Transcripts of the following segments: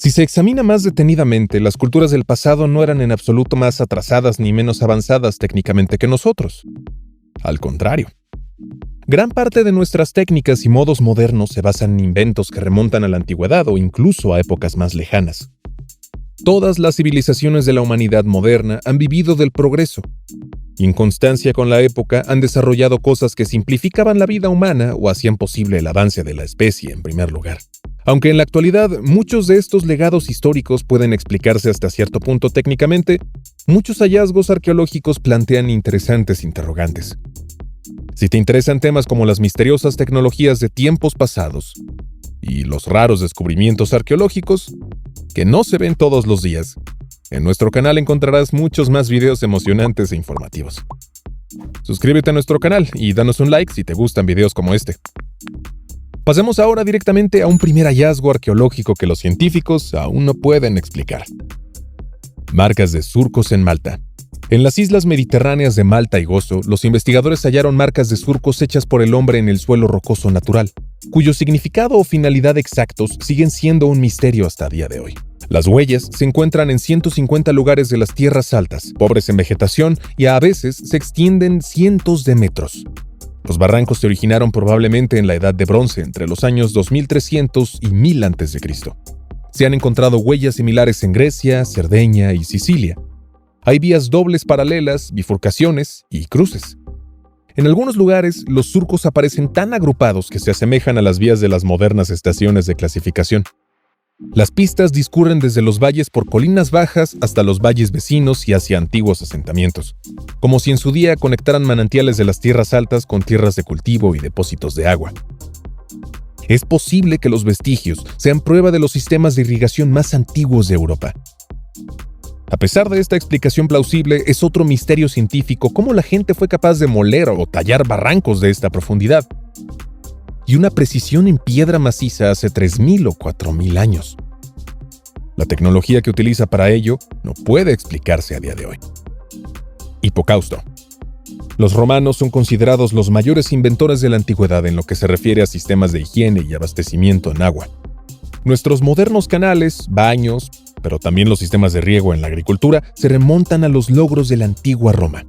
Si se examina más detenidamente, las culturas del pasado no eran en absoluto más atrasadas ni menos avanzadas técnicamente que nosotros. Al contrario. Gran parte de nuestras técnicas y modos modernos se basan en inventos que remontan a la antigüedad o incluso a épocas más lejanas. Todas las civilizaciones de la humanidad moderna han vivido del progreso, y en constancia con la época han desarrollado cosas que simplificaban la vida humana o hacían posible el avance de la especie en primer lugar. Aunque en la actualidad muchos de estos legados históricos pueden explicarse hasta cierto punto técnicamente, muchos hallazgos arqueológicos plantean interesantes interrogantes. Si te interesan temas como las misteriosas tecnologías de tiempos pasados y los raros descubrimientos arqueológicos, que no se ven todos los días, en nuestro canal encontrarás muchos más videos emocionantes e informativos. Suscríbete a nuestro canal y danos un like si te gustan videos como este. Pasemos ahora directamente a un primer hallazgo arqueológico que los científicos aún no pueden explicar. Marcas de surcos en Malta. En las islas mediterráneas de Malta y Gozo, los investigadores hallaron marcas de surcos hechas por el hombre en el suelo rocoso natural, cuyo significado o finalidad exactos siguen siendo un misterio hasta día de hoy. Las huellas se encuentran en 150 lugares de las tierras altas, pobres en vegetación y a veces se extienden cientos de metros. Los barrancos se originaron probablemente en la Edad de Bronce, entre los años 2300 y 1000 a.C. Se han encontrado huellas similares en Grecia, Cerdeña y Sicilia. Hay vías dobles paralelas, bifurcaciones y cruces. En algunos lugares, los surcos aparecen tan agrupados que se asemejan a las vías de las modernas estaciones de clasificación. Las pistas discurren desde los valles por colinas bajas hasta los valles vecinos y hacia antiguos asentamientos, como si en su día conectaran manantiales de las tierras altas con tierras de cultivo y depósitos de agua. Es posible que los vestigios sean prueba de los sistemas de irrigación más antiguos de Europa. A pesar de esta explicación plausible, es otro misterio científico cómo la gente fue capaz de moler o tallar barrancos de esta profundidad y una precisión en piedra maciza hace 3.000 o 4.000 años. La tecnología que utiliza para ello no puede explicarse a día de hoy. Hipocausto. Los romanos son considerados los mayores inventores de la antigüedad en lo que se refiere a sistemas de higiene y abastecimiento en agua. Nuestros modernos canales, baños, pero también los sistemas de riego en la agricultura se remontan a los logros de la antigua Roma.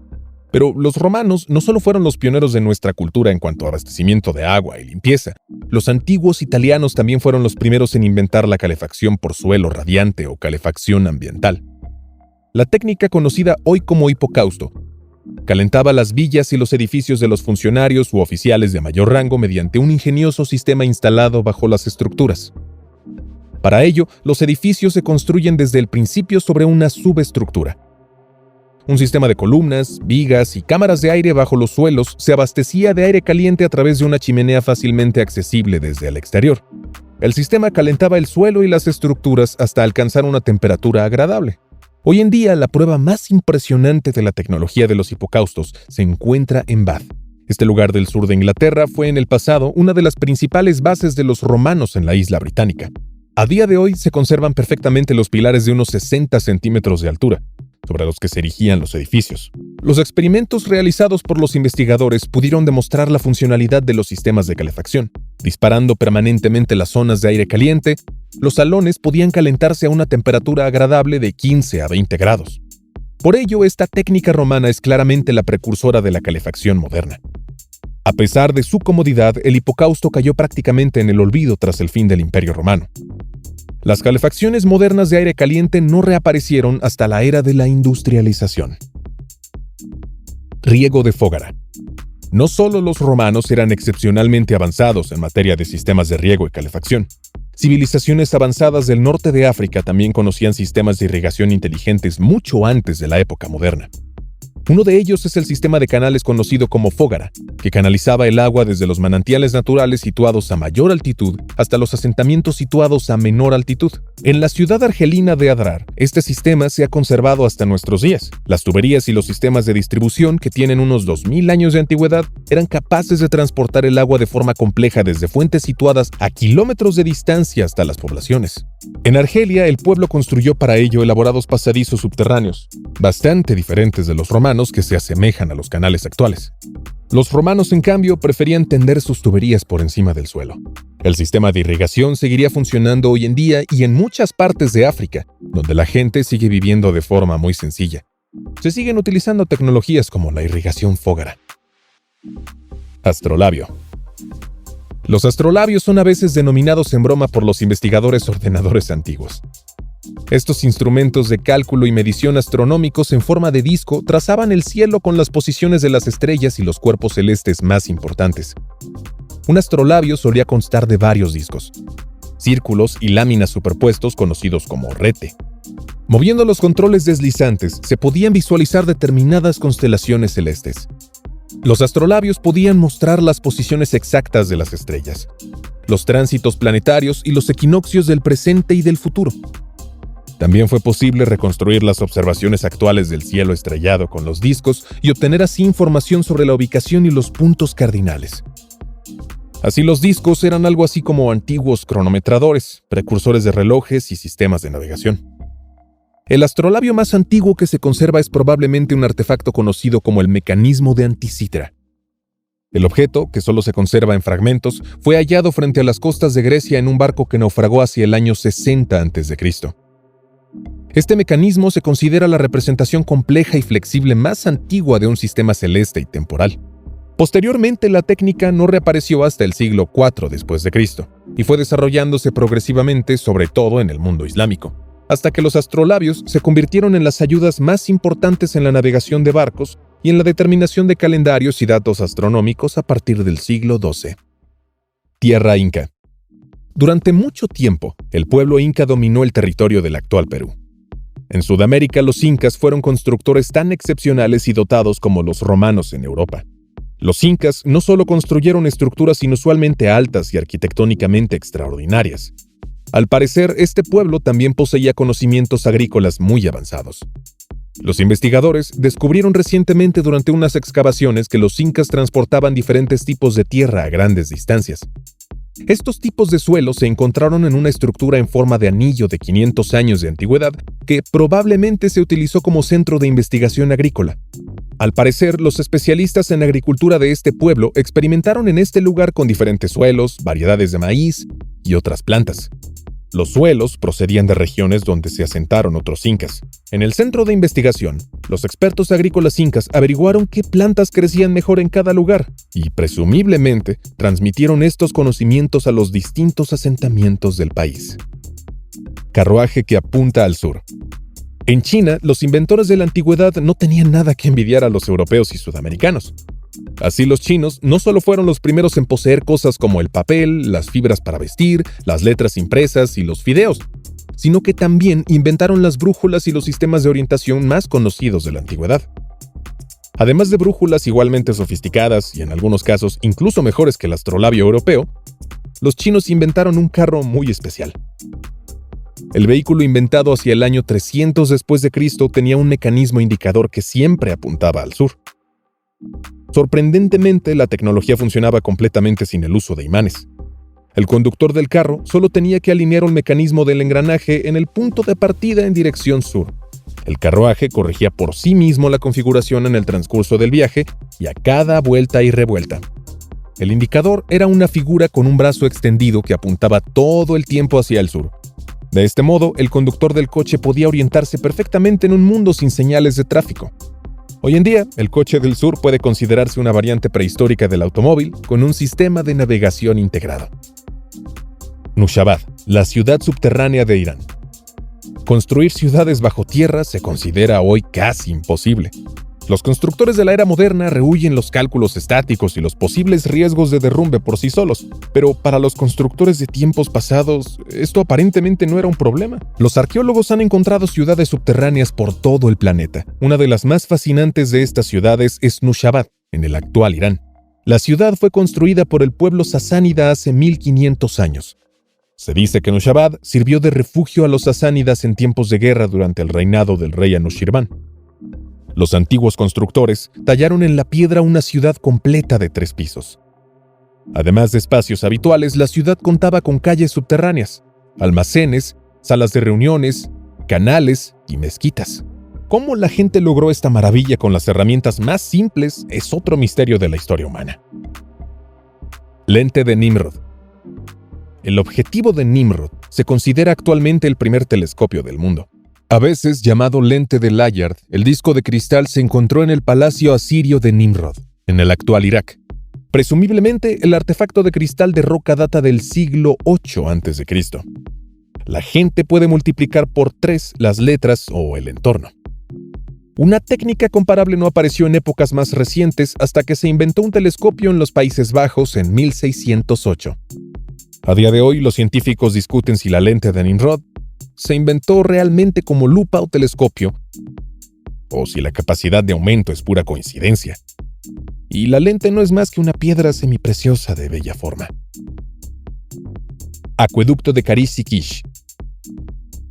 Pero los romanos no solo fueron los pioneros de nuestra cultura en cuanto a abastecimiento de agua y limpieza. Los antiguos italianos también fueron los primeros en inventar la calefacción por suelo radiante o calefacción ambiental. La técnica conocida hoy como hipocausto calentaba las villas y los edificios de los funcionarios u oficiales de mayor rango mediante un ingenioso sistema instalado bajo las estructuras. Para ello, los edificios se construyen desde el principio sobre una subestructura. Un sistema de columnas, vigas y cámaras de aire bajo los suelos se abastecía de aire caliente a través de una chimenea fácilmente accesible desde el exterior. El sistema calentaba el suelo y las estructuras hasta alcanzar una temperatura agradable. Hoy en día, la prueba más impresionante de la tecnología de los hipocaustos se encuentra en Bath. Este lugar del sur de Inglaterra fue en el pasado una de las principales bases de los romanos en la isla británica. A día de hoy se conservan perfectamente los pilares de unos 60 centímetros de altura, sobre los que se erigían los edificios. Los experimentos realizados por los investigadores pudieron demostrar la funcionalidad de los sistemas de calefacción. Disparando permanentemente las zonas de aire caliente, los salones podían calentarse a una temperatura agradable de 15 a 20 grados. Por ello, esta técnica romana es claramente la precursora de la calefacción moderna. A pesar de su comodidad, el hipocausto cayó prácticamente en el olvido tras el fin del Imperio Romano. Las calefacciones modernas de aire caliente no reaparecieron hasta la era de la industrialización. Riego de Fógara. No solo los romanos eran excepcionalmente avanzados en materia de sistemas de riego y calefacción. Civilizaciones avanzadas del norte de África también conocían sistemas de irrigación inteligentes mucho antes de la época moderna. Uno de ellos es el sistema de canales conocido como Fógara, que canalizaba el agua desde los manantiales naturales situados a mayor altitud hasta los asentamientos situados a menor altitud. En la ciudad argelina de Adrar, este sistema se ha conservado hasta nuestros días. Las tuberías y los sistemas de distribución, que tienen unos 2000 años de antigüedad, eran capaces de transportar el agua de forma compleja desde fuentes situadas a kilómetros de distancia hasta las poblaciones. En Argelia, el pueblo construyó para ello elaborados pasadizos subterráneos, bastante diferentes de los romanos, que se asemejan a los canales actuales. Los romanos, en cambio, preferían tender sus tuberías por encima del suelo. El sistema de irrigación seguiría funcionando hoy en día y en muchas partes de África, donde la gente sigue viviendo de forma muy sencilla. Se siguen utilizando tecnologías como la irrigación fógara. Astrolabio. Los astrolabios son a veces denominados en broma por los investigadores ordenadores antiguos. Estos instrumentos de cálculo y medición astronómicos en forma de disco trazaban el cielo con las posiciones de las estrellas y los cuerpos celestes más importantes. Un astrolabio solía constar de varios discos, círculos y láminas superpuestos conocidos como rete. Moviendo los controles deslizantes, se podían visualizar determinadas constelaciones celestes. Los astrolabios podían mostrar las posiciones exactas de las estrellas, los tránsitos planetarios y los equinoccios del presente y del futuro. También fue posible reconstruir las observaciones actuales del cielo estrellado con los discos y obtener así información sobre la ubicación y los puntos cardinales. Así, los discos eran algo así como antiguos cronometradores, precursores de relojes y sistemas de navegación. El astrolabio más antiguo que se conserva es probablemente un artefacto conocido como el mecanismo de Antisitra. El objeto, que solo se conserva en fragmentos, fue hallado frente a las costas de Grecia en un barco que naufragó hacia el año 60 a.C. Este mecanismo se considera la representación compleja y flexible más antigua de un sistema celeste y temporal. Posteriormente, la técnica no reapareció hasta el siglo IV después de Cristo y fue desarrollándose progresivamente, sobre todo en el mundo islámico, hasta que los astrolabios se convirtieron en las ayudas más importantes en la navegación de barcos y en la determinación de calendarios y datos astronómicos a partir del siglo XII. Tierra Inca. Durante mucho tiempo, el pueblo inca dominó el territorio del actual Perú. En Sudamérica, los incas fueron constructores tan excepcionales y dotados como los romanos en Europa. Los incas no solo construyeron estructuras inusualmente altas y arquitectónicamente extraordinarias. Al parecer, este pueblo también poseía conocimientos agrícolas muy avanzados. Los investigadores descubrieron recientemente durante unas excavaciones que los incas transportaban diferentes tipos de tierra a grandes distancias. Estos tipos de suelo se encontraron en una estructura en forma de anillo de 500 años de antigüedad que probablemente se utilizó como centro de investigación agrícola. Al parecer, los especialistas en agricultura de este pueblo experimentaron en este lugar con diferentes suelos, variedades de maíz y otras plantas. Los suelos procedían de regiones donde se asentaron otros incas. En el centro de investigación, los expertos agrícolas incas averiguaron qué plantas crecían mejor en cada lugar y, presumiblemente, transmitieron estos conocimientos a los distintos asentamientos del país. Carruaje que apunta al sur. En China, los inventores de la antigüedad no tenían nada que envidiar a los europeos y sudamericanos. Así, los chinos no solo fueron los primeros en poseer cosas como el papel, las fibras para vestir, las letras impresas y los fideos, sino que también inventaron las brújulas y los sistemas de orientación más conocidos de la antigüedad. Además de brújulas igualmente sofisticadas y en algunos casos incluso mejores que el astrolabio europeo, los chinos inventaron un carro muy especial. El vehículo, inventado hacia el año 300 después de Cristo, tenía un mecanismo indicador que siempre apuntaba al sur. Sorprendentemente, la tecnología funcionaba completamente sin el uso de imanes. El conductor del carro solo tenía que alinear un mecanismo del engranaje en el punto de partida en dirección sur. El carruaje corregía por sí mismo la configuración en el transcurso del viaje y a cada vuelta y revuelta. El indicador era una figura con un brazo extendido que apuntaba todo el tiempo hacia el sur. De este modo, el conductor del coche podía orientarse perfectamente en un mundo sin señales de tráfico. Hoy en día, el coche del sur puede considerarse una variante prehistórica del automóvil con un sistema de navegación integrado. Nushabad, la ciudad subterránea de Irán. Construir ciudades bajo tierra se considera hoy casi imposible. Los constructores de la era moderna rehúyen los cálculos estáticos y los posibles riesgos de derrumbe por sí solos, pero para los constructores de tiempos pasados, esto aparentemente no era un problema. Los arqueólogos han encontrado ciudades subterráneas por todo el planeta. Una de las más fascinantes de estas ciudades es Nushabad, en el actual Irán. La ciudad fue construida por el pueblo sasánida hace 1500 años. Se dice que Nushabad sirvió de refugio a los sasánidas en tiempos de guerra durante el reinado del rey Anushirvan. Los antiguos constructores tallaron en la piedra una ciudad completa de 3 pisos. Además de espacios habituales, la ciudad contaba con calles subterráneas, almacenes, salas de reuniones, canales y mezquitas. cómo la gente logró esta maravilla con las herramientas más simples es otro misterio de la historia humana. Lente de Nimrod. El objetivo de Nimrod se considera actualmente el primer telescopio del mundo. A veces llamado lente de Layard, el disco de cristal se encontró en el palacio asirio de Nimrod, en el actual Irak. Presumiblemente, el artefacto de cristal de roca data del siglo VIII a.C. La gente puede multiplicar por 3 las letras o el entorno. Una técnica comparable no apareció en épocas más recientes hasta que se inventó un telescopio en los Países Bajos en 1608. A día de hoy, los científicos discuten si la lente de Nimrod se inventó realmente como lupa o telescopio, o si la capacidad de aumento es pura coincidencia. Y la lente no es más que una piedra semipreciosa de bella forma. Acueducto de Karisi-Kish.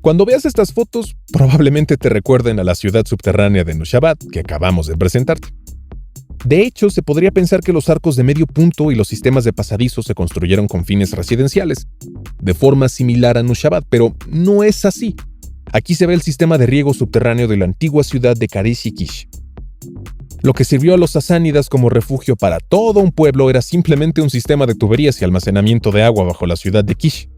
Cuando veas estas fotos, probablemente te recuerden a la ciudad subterránea de Nushabat que acabamos de presentarte. De hecho, se podría pensar que los arcos de medio punto y los sistemas de pasadizos se construyeron con fines residenciales, de forma similar a Nushabat, pero no es así. Aquí se ve el sistema de riego subterráneo de la antigua ciudad de Karisi-Kish. Lo que sirvió a los sasánidas como refugio para todo un pueblo era simplemente un sistema de tuberías y almacenamiento de agua bajo la ciudad de Kish.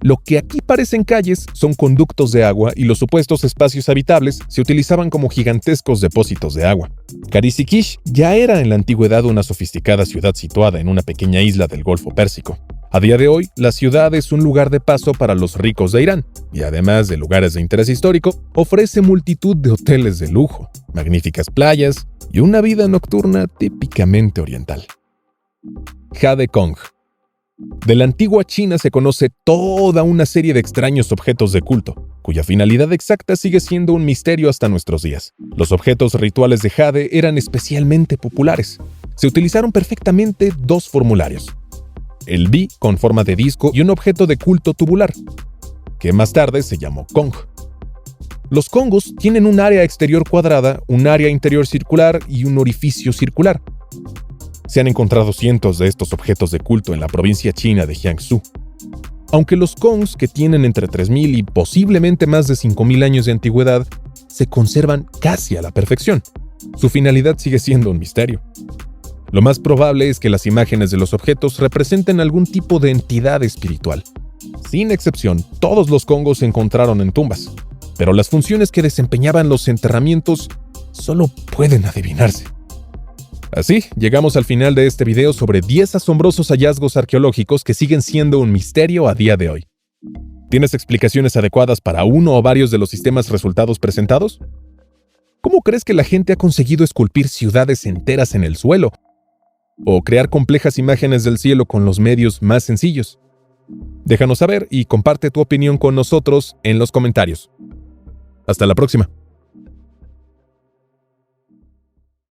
Lo que aquí parecen calles son conductos de agua y los supuestos espacios habitables se utilizaban como gigantescos depósitos de agua. Karisi-Kish ya era en la antigüedad una sofisticada ciudad situada en una pequeña isla del Golfo Pérsico. A día de hoy, la ciudad es un lugar de paso para los ricos de Irán y además de lugares de interés histórico, ofrece multitud de hoteles de lujo, magníficas playas y una vida nocturna típicamente oriental. Jade Kong. De la antigua China se conoce toda una serie de extraños objetos de culto, cuya finalidad exacta sigue siendo un misterio hasta nuestros días. Los objetos rituales de Jade eran especialmente populares. Se utilizaron perfectamente 2 formularios: el Bi con forma de disco y un objeto de culto tubular, que más tarde se llamó Kong. Los Kongos tienen un área exterior cuadrada, un área interior circular y un orificio circular. Se han encontrado cientos de estos objetos de culto en la provincia china de Jiangsu. Aunque los Kongs, que tienen entre 3.000 y posiblemente más de 5.000 años de antigüedad, se conservan casi a la perfección, su finalidad sigue siendo un misterio. Lo más probable es que las imágenes de los objetos representen algún tipo de entidad espiritual. Sin excepción, todos los Kongos se encontraron en tumbas, pero las funciones que desempeñaban los enterramientos solo pueden adivinarse. Así, llegamos al final de este video sobre 10 asombrosos hallazgos arqueológicos que siguen siendo un misterio a día de hoy. ¿Tienes explicaciones adecuadas para uno o varios de los sistemas resultados presentados? ¿Cómo crees que la gente ha conseguido esculpir ciudades enteras en el suelo? ¿O crear complejas imágenes del cielo con los medios más sencillos? Déjanos saber y comparte tu opinión con nosotros en los comentarios. Hasta la próxima.